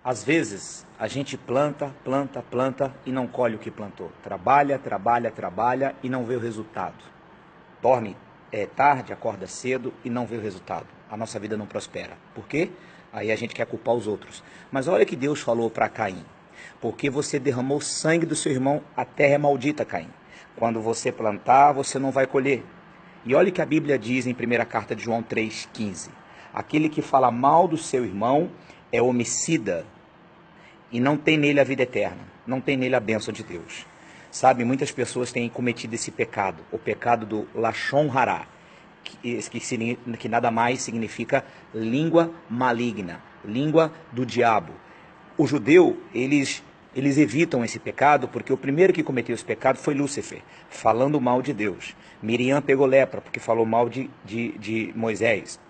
Às vezes, a gente planta, planta, planta e não colhe o que plantou. Trabalha, trabalha, trabalha e não vê o resultado. Dorme tarde, acorda cedo e não vê o resultado. A nossa vida não prospera. Por quê? Aí a gente quer culpar os outros. Mas olha que Deus falou para Caim. Porque você derramou sangue do seu irmão, a terra é maldita, Caim. Quando você plantar, você não vai colher. E olha o que a Bíblia diz em 1ª carta de João 3,15. Aquele que fala mal do seu irmão é homicida e não tem nele a vida eterna, não tem nele a bênção de Deus. Sabe, muitas pessoas têm cometido esse pecado, o pecado do Lashon Hará, que nada mais significa língua maligna, língua do diabo. O judeu, eles evitam esse pecado porque o primeiro que cometeu esse pecado foi Lúcifer, falando mal de Deus. Miriam pegou lepra porque falou mal de Moisés.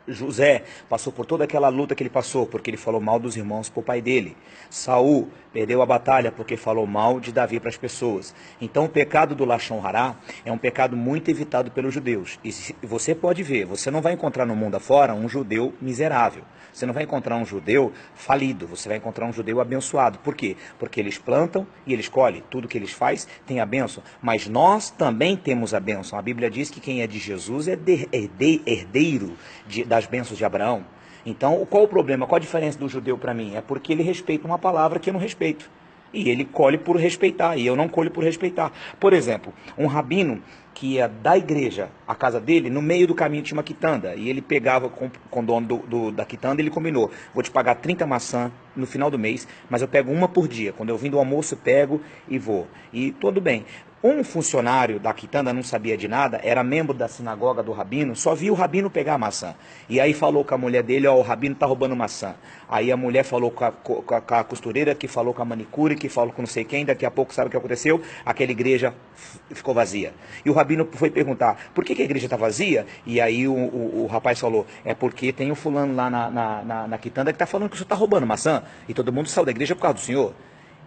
José passou por toda aquela luta que ele passou, porque ele falou mal dos irmãos para o pai dele. Saul perdeu a batalha porque falou mal de Davi para as pessoas. Então o pecado do Lashon Hará é um pecado muito evitado pelos judeus. E você pode ver, você não vai encontrar no mundo afora um judeu miserável. Você não vai encontrar um judeu falido, você vai encontrar um judeu abençoado. Por quê? Porque eles plantam e eles colhem. Tudo que eles fazem tem a bênção. Mas nós também temos a bênção. A Bíblia diz que quem é de Jesus é herdeiro das bênçãos de Abraão. Então, qual o problema? Qual a diferença do judeu para mim? É porque ele respeita uma palavra que eu não respeito. E ele colhe por respeitar, e eu não colho por respeitar. Por exemplo, um rabino que ia da igreja à casa dele, no meio do caminho tinha uma quitanda, e ele pegava com o dono da quitanda, ele combinou, vou te pagar 30 maçãs no final do mês, mas eu pego uma por dia. Quando eu vim do almoço, eu pego e vou. E tudo bem. Um funcionário da quitanda não sabia de nada, era membro da sinagoga do rabino, só viu o rabino pegar a maçã. E aí falou com a mulher dele, ó, o rabino tá roubando maçã. Aí a mulher falou com a costureira, que falou com a manicure, que falou com não sei quem, daqui a pouco sabe o que aconteceu? Aquela igreja ficou vazia. E o rabino foi perguntar, por que a igreja está vazia? E aí o rapaz falou, é porque tem um fulano lá na quitanda que está falando que o senhor está roubando maçã, e todo mundo saiu da igreja por causa do senhor.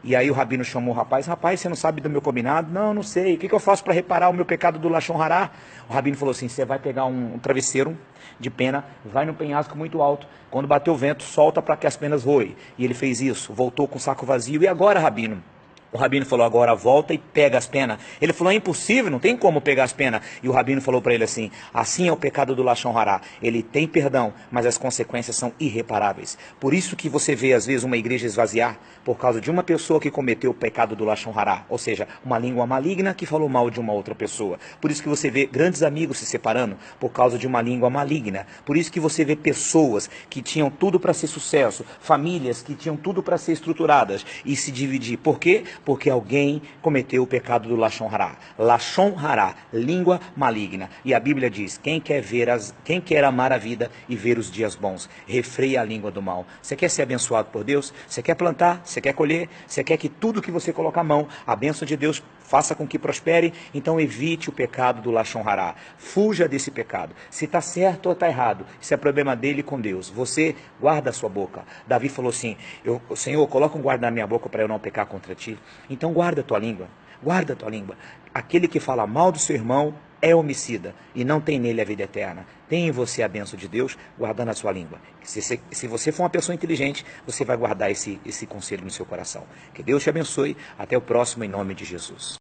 E aí o rabino chamou o rapaz, você não sabe do meu combinado? Não, não sei, o que eu faço para reparar o meu pecado do Lashon Hará? O rabino falou assim, você vai pegar um travesseiro de pena, vai no penhasco muito alto, quando bater o vento, solta para que as penas voem. E ele fez isso, voltou com o saco vazio, e agora, rabino? O rabino falou, agora volta e pega as penas. Ele falou, é impossível, não tem como pegar as penas. E o rabino falou para ele assim é o pecado do Lashon Hará. Ele tem perdão, mas as consequências são irreparáveis. Por isso que você vê, às vezes, uma igreja esvaziar por causa de uma pessoa que cometeu o pecado do Lashon Hará. Ou seja, uma língua maligna que falou mal de uma outra pessoa. Por isso que você vê grandes amigos se separando por causa de uma língua maligna. Por isso que você vê pessoas que tinham tudo para ser sucesso, famílias que tinham tudo para ser estruturadas e se dividir. Por quê? Porque alguém cometeu o pecado do Lashon Hará. Lashon Hará, língua maligna. E a Bíblia diz, quem quer amar a vida e ver os dias bons, refreia a língua do mal. Você quer ser abençoado por Deus? Você quer plantar? Você quer colher? Você quer que tudo que você colocar a mão, a bênção de Deus faça com que prospere? Então evite o pecado do Lashon Hará. Fuja desse pecado. Se está certo ou está errado, isso é problema dele com Deus. Você guarda a sua boca. Davi falou assim, Senhor, coloca um guarda na minha boca para eu não pecar contra ti. Então guarda a tua língua, guarda a tua língua. Aquele que fala mal do seu irmão é homicida e não tem nele a vida eterna. Tem em você a bênção de Deus guardando a sua língua. Se você for uma pessoa inteligente, você vai guardar esse conselho no seu coração. Que Deus te abençoe. Até o próximo, em nome de Jesus.